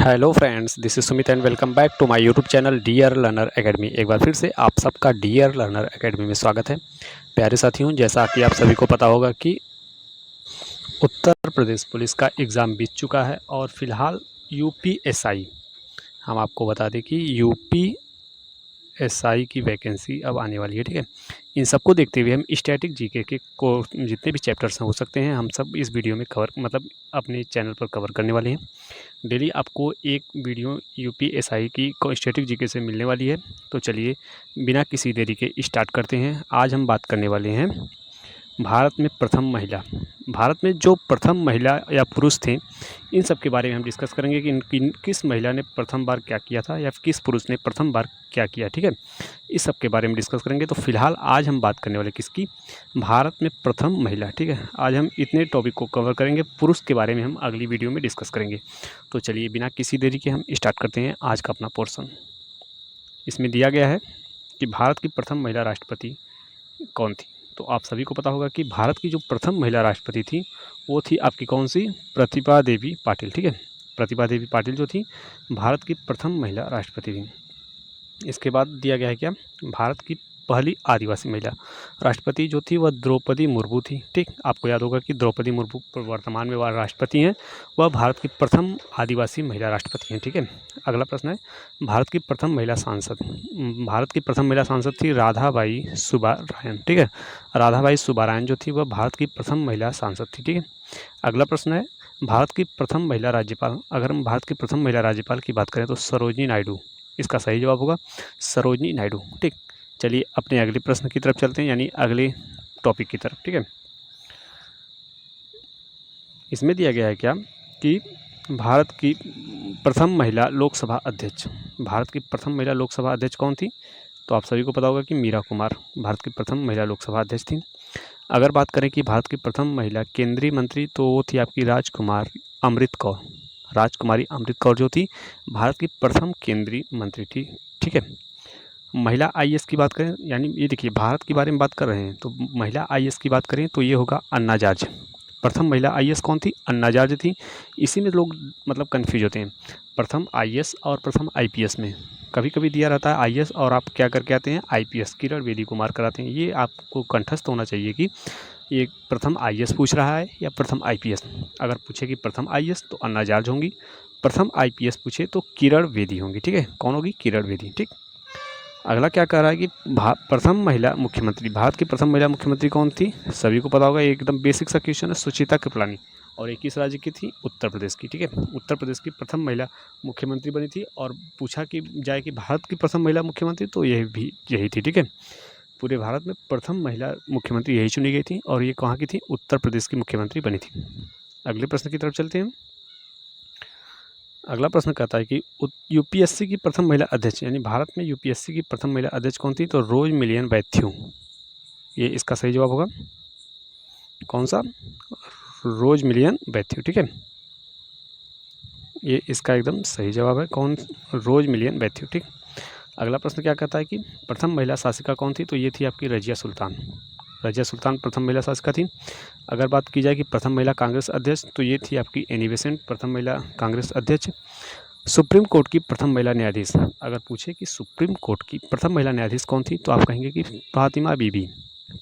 Hello friends, this is Sumit and welcome back to my YouTube channel dear learner academy. एक बार फिर से आप सबका डियर लर्नर एकेडमी में स्वागत है। प्यारे साथियों, जैसा कि आप सभी को पता होगा कि उत्तर प्रदेश पुलिस का एग्ज़ाम बीत चुका है और फिलहाल यूपीएसआई, हम आपको बता दें कि यूपीएसआई की वैकेंसी अब आने वाली है। ठीक है, इन सबको देखते हुए हम स्टैटिक जीके के को जितने भी चैप्टर्स हो सकते हैं हम सब इस वीडियो में कवर अपने चैनल पर कवर करने वाले हैं। डेली आपको एक वीडियो यूपीएसआई की स्टैटिक जीके से मिलने वाली है। तो चलिए बिना किसी देरी के स्टार्ट करते हैं। आज हम बात करने वाले हैं भारत में प्रथम महिला, भारत में जो प्रथम महिला या पुरुष थे, इन सब के बारे में हम डिस्कस करेंगे कि किस महिला ने प्रथम बार क्या किया था या किस पुरुष ने प्रथम बार क्या किया। ठीक है, इस सब के बारे में डिस्कस करेंगे। तो फिलहाल आज हम बात करने वाले किसकी, भारत में प्रथम महिला। ठीक है, आज हम इतने टॉपिक को कवर करेंगे, पुरुष के बारे में हम अगली वीडियो में डिस्कस करेंगे। तो चलिए बिना किसी देरी के हम स्टार्ट करते हैं आज का अपना पोर्शन। इसमें दिया गया है कि भारत की प्रथम महिला राष्ट्रपति कौन थी। तो आप सभी को पता होगा कि भारत की जो प्रथम महिला राष्ट्रपति थी वो थी आपकी कौन सी, प्रतिभा देवी पाटिल। ठीक है, प्रतिभा देवी पाटिल जो थी भारत की प्रथम महिला राष्ट्रपति थी। इसके बाद दिया गया है क्या, भारत की पहली आदिवासी महिला राष्ट्रपति जो थी वह द्रौपदी मुर्मू थी। ठीक, आपको याद होगा कि द्रौपदी मुर्मू वर्तमान में वह राष्ट्रपति हैं, वह भारत की प्रथम आदिवासी महिला राष्ट्रपति हैं। ठीक है, अगला प्रश्न है भारत की प्रथम महिला सांसद। भारत की प्रथम महिला सांसद थी राधाबाई सुब्बारायन। ठीक है, राधाबाई सुब्बारायन जो थी वह भारत की प्रथम महिला सांसद थी। ठीक है, अगला प्रश्न है भारत की प्रथम महिला राज्यपाल। अगर हम भारत की प्रथम महिला राज्यपाल की बात करें तो सरोजिनी नायडू, इसका सही जवाब होगा सरोजिनी नायडू। ठीक, चलिए अपने अगले प्रश्न की तरफ चलते हैं, यानी अगले टॉपिक की तरफ। ठीक है, इसमें दिया गया है क्या कि भारत की प्रथम महिला लोकसभा अध्यक्ष, भारत की प्रथम महिला लोकसभा अध्यक्ष कौन थी। तो आप सभी को पता होगा कि मीरा कुमार भारत की प्रथम महिला लोकसभा अध्यक्ष थी। अगर बात करें कि भारत की प्रथम महिला केंद्रीय मंत्री, तो वो थी आपकी राजकुमारी अमृत कौर। राजकुमारी अमृत कौर जो थी भारत की प्रथम केंद्रीय मंत्री थी। ठीक है, महिला आईएएस की बात करें, यानी ये देखिए भारत के बारे में बात कर रहे हैं तो महिला आईएएस की बात करें तो ये होगा अन्ना जार्ज। प्रथम महिला आईएएस कौन थी, अन्ना जार्ज थी। इसी में लोग कंफ्यूज होते हैं प्रथम आईएएस और प्रथम आईपीएस में। कभी कभी दिया रहता है आईएएस और आप क्या करके आते हैं आईपीएस, किरण बेदी को मार कराते हैं। ये आपको कंठस्थ होना चाहिए कि ये प्रथम आईएएस पूछ रहा है या प्रथम आईपीएस। अगर पूछे कि प्रथम आईएएस तो अन्ना जार्ज होंगी, प्रथम आईपीएस पूछे तो किरण बेदी होंगी। ठीक है, कौन होगी, किरण बेदी। ठीक, अगला क्या कह रहा है कि प्रथम महिला मुख्यमंत्री, भारत की प्रथम महिला मुख्यमंत्री कौन थी। सभी को पता होगा, एकदम बेसिक सा क्वेश्चन है, सुचिता कृपलानी। और एक किस राज्य की थी, उत्तर प्रदेश की। ठीक है, उत्तर प्रदेश की प्रथम महिला मुख्यमंत्री बनी थी। और पूछा कि जाए कि भारत की प्रथम महिला मुख्यमंत्री, तो यही थी। ठीक है, पूरे भारत में प्रथम महिला मुख्यमंत्री यही चुनी गई थी और ये कहाँ की थी, उत्तर प्रदेश की मुख्यमंत्री बनी थी। अगले प्रश्न की तरफ चलते हैं। अगला प्रश्न कहता है कि यूपीएससी की प्रथम महिला अध्यक्ष, यानी भारत में यूपीएससी की प्रथम महिला अध्यक्ष कौन थी। तो रोज मिलियन मैथ्यू, ये इसका सही जवाब होगा। कौन सा, रोज मिलियन मैथ्यू। ठीक है, ये इसका एकदम सही जवाब है, कौन, रोज मिलियन मैथ्यू। ठीक, अगला प्रश्न क्या कहता है कि प्रथम महिला शासिका कौन थी। तो ये थी आपकी रजिया सुल्तान। रजिया सुल्तान प्रथम महिला शासिका थी। अगर बात की जाए कि प्रथम महिला कांग्रेस अध्यक्ष, तो ये थी आपकी एनी बेसेंट, प्रथम महिला कांग्रेस अध्यक्ष। सुप्रीम कोर्ट की प्रथम महिला न्यायाधीश, अगर पूछे कि सुप्रीम कोर्ट की प्रथम महिला न्यायाधीश कौन थी, तो आप कहेंगे कि फातिमा बीबी।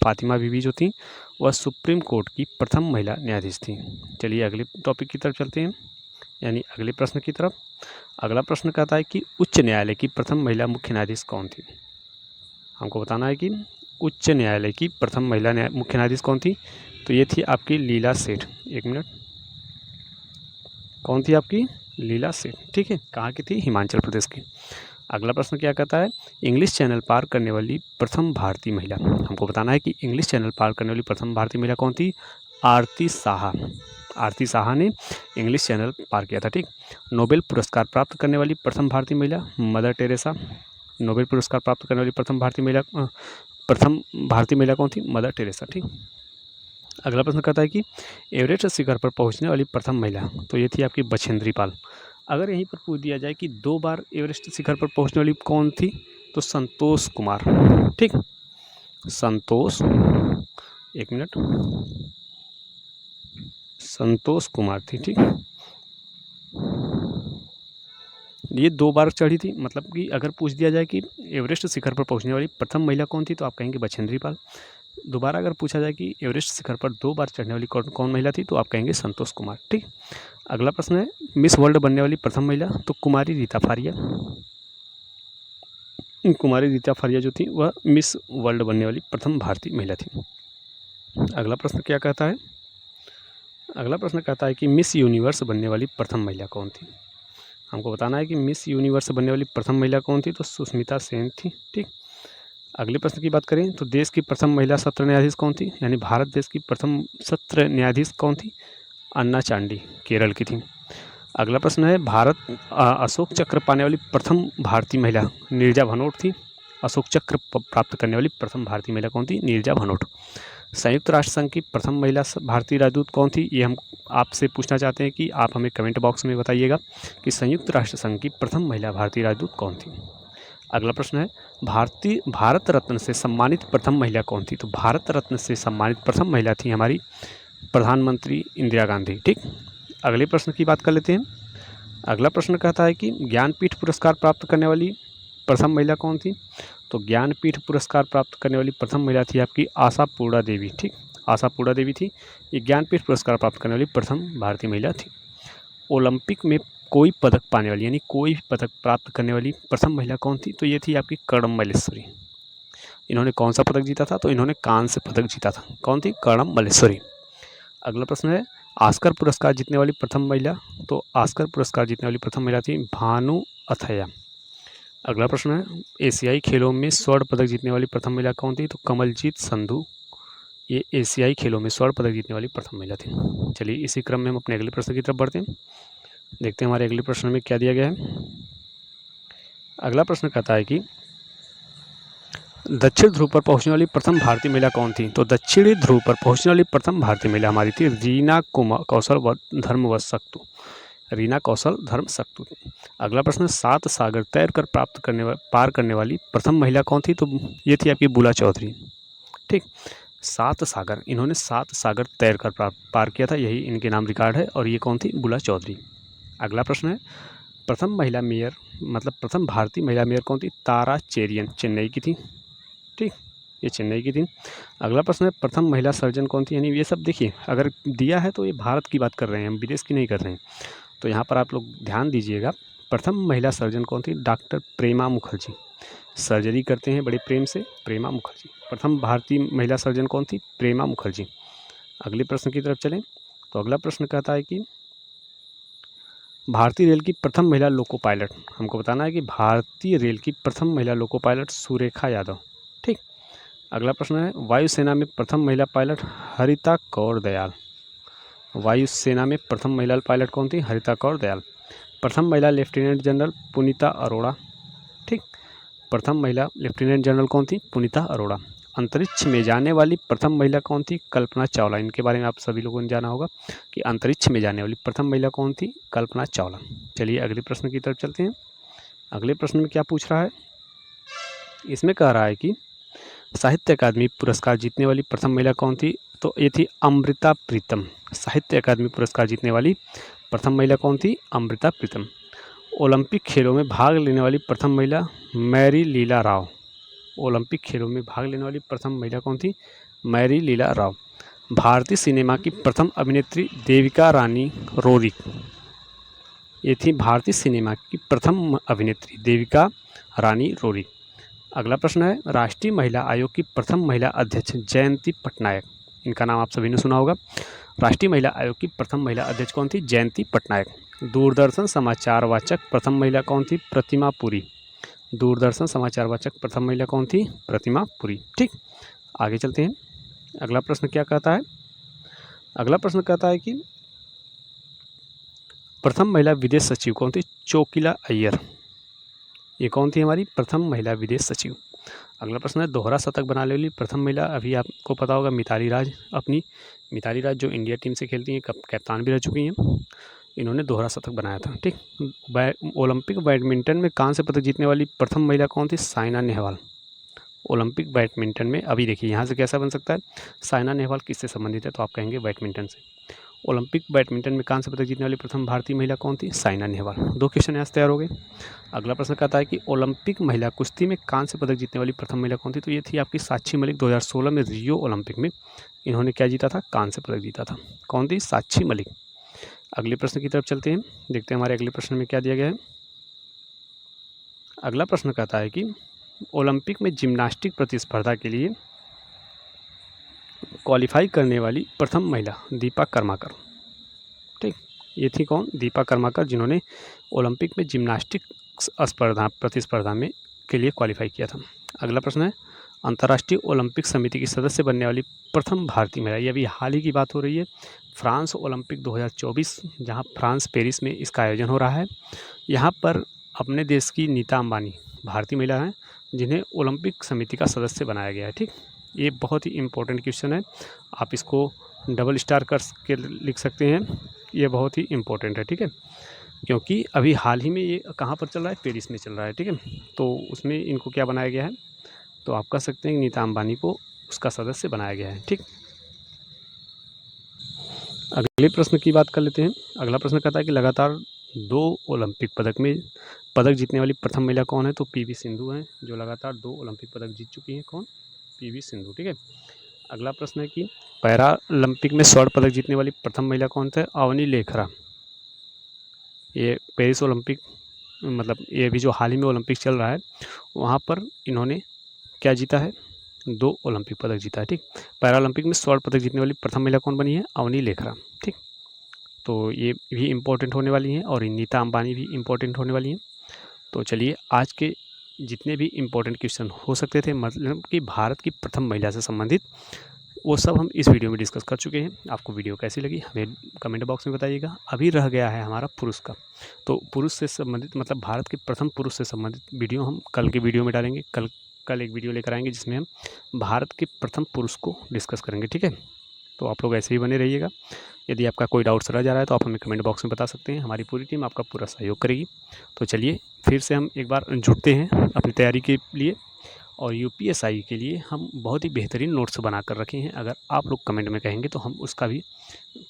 फातिमा बीबी जो थी वह सुप्रीम कोर्ट की प्रथम महिला न्यायाधीश थी। चलिए अगले टॉपिक की तरफ चलते हैं, यानी अगले प्रश्न की तरफ। अगला प्रश्न कहता है कि उच्च न्यायालय की प्रथम महिला मुख्य न्यायाधीश कौन थी। हमको बताना है कि उच्च न्यायालय की प्रथम महिला मुख्य न्यायाधीश कौन थी। तो ये थी आपकी लीला सेठ। एक मिनट, कौन थी आपकी, लीला सेठ। ठीक है, कहाँ की थी, हिमाचल प्रदेश की। अगला प्रश्न क्या कहता है, इंग्लिश चैनल पार करने वाली प्रथम भारतीय महिला। हमको बताना है कि इंग्लिश चैनल पार करने वाली प्रथम भारतीय महिला कौन थी। आरती साहा। आरती साहा ने इंग्लिश चैनल पार किया था। ठीक, नोबेल पुरस्कार प्राप्त करने वाली प्रथम भारतीय महिला मदर टेरेसा। नोबेल पुरस्कार प्राप्त करने वाली प्रथम भारतीय महिला कौन थी, मदर टेरेसा। ठीक, अगला प्रश्न कहता है कि एवरेस्ट शिखर पर पहुंचने वाली प्रथम महिला, तो ये थी आपकी बछेंद्री पाल। अगर यहीं पर पूछ दिया जाए कि 2 बार एवरेस्ट शिखर पर पहुंचने वाली कौन थी, तो संतोष कुमार। ठीक, संतोष, एक मिनट, संतोष कुमार थी। ठीक, ये 2 बार चढ़ी थी। मतलब कि अगर पूछ दिया जाए कि एवरेस्ट शिखर पर पहुंचने वाली प्रथम महिला कौन थी, तो आप कहेंगे बछेंद्री पाल। दोबारा अगर पूछा जाए कि एवरेस्ट शिखर पर 2 बार चढ़ने वाली कौन महिला थी, तो आप कहेंगे संतोष कुमार। ठीक, अगला प्रश्न है मिस वर्ल्ड बनने वाली प्रथम महिला, तो कुमारी रीता फारिया। कुमारी रीता फारिया जो थी वह मिस वर्ल्ड बनने वाली प्रथम भारतीय महिला थी। अगला प्रश्न क्या कहता है, अगला प्रश्न कहता है कि मिस यूनिवर्स बनने वाली प्रथम महिला कौन थी। हमको बताना है कि मिस यूनिवर्स बनने वाली प्रथम महिला कौन थी, तो सुष्मिता सेन थी। ठीक, अगले प्रश्न की बात करें तो देश की प्रथम महिला सत्र न्यायाधीश कौन थी, यानी भारत देश की प्रथम सत्र न्यायाधीश कौन थी, अन्ना चांडी केरल की थी। अगला प्रश्न है भारत अशोक चक्र पाने वाली प्रथम भारतीय महिला नीरजा भनोट थी। अशोक चक्र प्राप्त करने वाली प्रथम भारतीय महिला कौन थी, नीरजा भनोट। संयुक्त राष्ट्र संघ की प्रथम महिला भारतीय राजदूत कौन थी, ये हम आपसे पूछना चाहते हैं कि आप हमें कमेंट बॉक्स में बताइएगा कि संयुक्त राष्ट्र संघ की प्रथम महिला भारतीय राजदूत कौन थी। अगला प्रश्न है भारत रत्न से सम्मानित प्रथम महिला कौन थी, तो भारत रत्न से सम्मानित प्रथम महिला थी हमारी प्रधानमंत्री इंदिरा गांधी। ठीक, अगले प्रश्न की बात कर लेते हैं। अगला प्रश्न कहता है कि ज्ञानपीठ पुरस्कार प्राप्त करने वाली प्रथम महिला कौन थी, तो ज्ञानपीठ पुरस्कार प्राप्त करने वाली प्रथम महिला थी आपकी आशापूर्णा देवी। ठीक, आशापूर्णा देवी थी ये ज्ञानपीठ पुरस्कार प्राप्त करने वाली प्रथम भारतीय महिला थी। ओलंपिक में कोई पदक पाने वाली यानी कोई पदक प्राप्त करने वाली प्रथम महिला कौन थी, तो ये थी आपकी कर्णम मल्लेश्वरी। इन्होंने कौन सा पदक जीता था, तो इन्होंने कांस्य पदक जीता था। कौन थी, कर्णम मल्लेश्वरी। अगला प्रश्न है ऑस्कर पुरस्कार जीतने वाली प्रथम महिला, तो ऑस्कर पुरस्कार जीतने वाली प्रथम महिला थी भानु अथैया। अगला प्रश्न है एशियाई खेलों में स्वर्ण पदक जीतने वाली प्रथम महिला कौन थी, तो कमलजीत संधू ये एशियाई खेलों में स्वर्ण पदक जीतने वाली प्रथम महिला थी। चलिए इसी क्रम में हम अपने अगले प्रश्न की तरफ बढ़ते हैं, देखते हैं हमारे अगले प्रश्न में क्या दिया गया है। अगला प्रश्न कहता है कि दक्षिण ध्रुव पर पहुंचने वाली प्रथम भारतीय महिला कौन थी, तो दक्षिणी ध्रुव पर पहुंचने वाली प्रथम भारतीय महिला हमारी थी रीना कौशल धर्मवशक्तु, रीना कौशल धर्मशक्तु। अगला प्रश्न 7 सागर तैर कर पार करने वाली प्रथम महिला कौन थी, तो ये थी आपकी बुला चौधरी। ठीक, 7 सागर, इन्होंने 7 सागर तैर कर पार किया था, यही इनके नाम रिकॉर्ड है, और ये कौन थी, बुला चौधरी। अगला प्रश्न है प्रथम महिला मेयर मतलब प्रथम भारतीय महिला मेयर कौन थी, तारा चेरियन, चेन्नई की थी। ठीक, ये चेन्नई की थी। अगला प्रश्न है प्रथम महिला सर्जन कौन थी, यानी ये सब देखिए अगर दिया है तो ये भारत की बात कर रहे हैं, हम विदेश की नहीं कर रहे हैं, तो यहाँ पर आप लोग ध्यान दीजिएगा। प्रथम महिला सर्जन कौन थी, डॉक्टर प्रेमा मुखर्जी, सर्जरी करते हैं बड़े प्रेम से, प्रेमा मुखर्जी। प्रथम भारतीय महिला सर्जन कौन थी, प्रेमा मुखर्जी। अगले प्रश्न की तरफ चलें तो अगला प्रश्न कहता है कि भारतीय रेल की प्रथम महिला लोको पायलट, हमको बताना है कि भारतीय रेल की प्रथम महिला लोको पायलट सुरेखा यादव। ठीक, अगला प्रश्न है वायुसेना में प्रथम महिला पायलट हरिता कौर दयाल, वायुसेना में प्रथम महिला पायलट कौन थी, हरिता कौर दयाल। प्रथम महिला लेफ्टिनेंट जनरल पुनीता अरोड़ा। ठीक, प्रथम महिला लेफ्टिनेंट जनरल कौन थी, पुनीता अरोड़ा। अंतरिक्ष में जाने वाली प्रथम महिला कौन थी, कल्पना चावला। इनके बारे में आप सभी लोगों ने जाना होगा कि अंतरिक्ष में जाने वाली प्रथम महिला कौन थी, कल्पना चावला। चलिए अगले प्रश्न की तरफ चलते हैं। अगले प्रश्न में क्या पूछ रहा है, इसमें कह रहा है कि साहित्य अकादमी पुरस्कार जीतने वाली प्रथम महिला कौन थी, तो ये थी अमृता प्रीतम। साहित्य अकादमी पुरस्कार जीतने वाली प्रथम महिला कौन थी, अमृता प्रीतम। ओलंपिक खेलों में भाग लेने वाली प्रथम महिला मैरी लीला राव। ओलंपिक खेलों में भाग लेने वाली प्रथम महिला कौन थी, मैरी लीला राव। भारतीय सिनेमा की प्रथम अभिनेत्री देविका रानी रोरिक, ये थी भारतीय सिनेमा की प्रथम अभिनेत्री देविका रानी रोरिक। अगला प्रश्न है राष्ट्रीय महिला आयोग की प्रथम महिला अध्यक्ष जयंती पटनायक, इनका नाम आप सभी ने सुना होगा। राष्ट्रीय महिला आयोग की प्रथम महिला अध्यक्ष कौन थी, जयंती पटनायक। दूरदर्शन समाचार वाचक प्रथम महिला कौन थी, प्रतिमा पुरी। दूरदर्शन समाचार वाचक प्रथम महिला कौन थी, प्रतिमा पुरी। ठीक, आगे चलते हैं। अगला प्रश्न क्या कहता है, अगला प्रश्न कहता है कि प्रथम महिला विदेश सचिव कौन थी, चोकिला अय्यर। ये कौन थी हमारी प्रथम महिला विदेश सचिव। अगला प्रश्न है दोहरा शतक बनाने वाली प्रथम महिला, अभी आपको पता होगा मिताली राज, अपनी मिताली राज जो इंडिया टीम से खेलती हैं, कप्तान भी रह चुकी हैं, इन्होंने दोहरा शतक बनाया था। ठीक, ओलंपिक बैडमिंटन में कांस्य पदक जीतने वाली प्रथम महिला कौन थी, साइना नेहवाल। ओलंपिक बैडमिंटन में अभी देखिए यहाँ से कैसा बन सकता है, साइना नेहवाल किससे संबंधित है, तो आप कहेंगे बैडमिंटन से। ओलंपिक बैडमिंटन में कांस्य पदक जीतने वाली प्रथम भारतीय महिला कौन थी? साइना नेहवाल। 2 क्वेश्चन यहाँ से तैयार हो गए। अगला प्रश्न कहता है कि ओलंपिक महिला कुश्ती में कांस्य पदक जीतने वाली प्रथम महिला कौन थी? तो ये थी आपकी साक्षी मलिक। 2016 में रियो ओलंपिक में इन्होंने क्या जीता था? कांस्य पदक जीता था। कौन थी? साक्षी मलिक। अगले प्रश्न की तरफ चलते हैं, देखते हैं हमारे अगले प्रश्न में क्या दिया गया है। अगला प्रश्न कहता है कि ओलंपिक में जिम्नास्टिक प्रतिस्पर्धा के लिए क्वालिफाई करने वाली प्रथम महिला दीपा कर्माकर। ठीक, ये थी कौन? दीपा कर्माकर, जिन्होंने ओलंपिक में जिम्नास्टिक प्रतिस्पर्धा में के लिए क्वालिफाई किया था। अगला प्रश्न है, अंतर्राष्ट्रीय ओलंपिक समिति की सदस्य बनने वाली प्रथम भारतीय महिला। ये अभी हाल ही की बात हो रही है, फ्रांस ओलंपिक 2024, जहाँ फ्रांस पेरिस में इसका आयोजन हो रहा है। यहाँ पर अपने देश की नीता अंबानी भारतीय महिला हैं, जिन्हें ओलंपिक समिति का सदस्य बनाया गया है। ठीक, ये बहुत ही इम्पोर्टेंट क्वेश्चन है, आप इसको डबल स्टार कर के लिख सकते हैं, ये बहुत ही इम्पोर्टेंट है। ठीक है, क्योंकि अभी हाल ही में ये कहाँ पर चल रहा है? पेरिस में चल रहा है। ठीक है, तो उसमें इनको क्या बनाया गया है? तो आप कह सकते हैं नीता अंबानी को उसका सदस्य बनाया गया है। ठीक, अगले प्रश्न की बात कर लेते हैं। अगला प्रश्न कहता है कि लगातार 2 ओलंपिक पदक जीतने वाली प्रथम महिला कौन है? तो पीवी सिंधु हैं, जो लगातार 2 ओलंपिक पदक जीत चुकी हैं। कौन? पीवी सिंधु। ठीक है, अगला प्रश्न है कि पैरा ओलंपिक में स्वर्ण पदक जीतने वाली प्रथम महिला कौन थे? अवनी लेखरा। ये पेरिस ओलंपिक, मतलब ये भी जो हाल ही में ओलंपिक चल रहा है, वहाँ पर इन्होंने क्या जीता है? 2 ओलंपिक पदक जीता है। ठीक, पैरा ओलंपिक में स्वर्ण पदक जीतने वाली प्रथम महिला कौन बनी है? अवनी लेखरा। ठीक, तो ये भी इम्पोर्टेंट होने वाली हैं, और नीता अंबानी भी इम्पोर्टेंट होने वाली हैं। तो चलिए, आज के जितने भी इम्पोर्टेंट क्वेश्चन हो सकते थे, मतलब कि भारत की प्रथम महिला से संबंधित, वो सब हम इस वीडियो में डिस्कस कर चुके हैं। आपको वीडियो कैसी लगी हमें कमेंट बॉक्स में बताइएगा। अभी रह गया है हमारा पुरुष का, तो पुरुष से संबंधित, मतलब भारत के प्रथम पुरुष से संबंधित वीडियो हम कल के वीडियो में डालेंगे। कल एक वीडियो लेकर आएंगे, जिसमें हम भारत के प्रथम पुरुष को डिस्कस करेंगे। ठीक है, तो आप लोग ऐसे ही बने रहिएगा। यदि आपका कोई डाउट्स रह जा रहा है तो आप हमें कमेंट बॉक्स में बता सकते हैं, हमारी पूरी टीम आपका पूरा सहयोग करेगी। तो चलिए, फिर से हम एक बार जुड़ते हैं अपनी तैयारी के लिए, और यूपीएसआई के लिए हम बहुत ही बेहतरीन नोट्स बना कर रखे हैं। अगर आप लोग कमेंट में कहेंगे तो हम उसका भी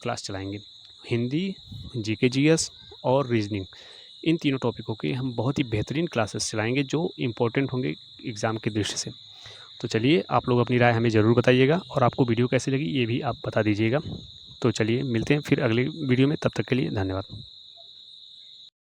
क्लास चलाएँगे। हिंदी, जीके जीएस और रीजनिंग, इन तीनों टॉपिकों के हम बहुत ही बेहतरीन क्लासेस चलाएँगे, जो इम्पोर्टेंट होंगे एग्ज़ाम की दृष्टि से। तो चलिए, आप लोग अपनी राय हमें ज़रूर बताइएगा, और आपको वीडियो कैसी लगी ये भी आप बता दीजिएगा। तो चलिए, मिलते हैं फिर अगले वीडियो में, तब तक के लिए धन्यवाद।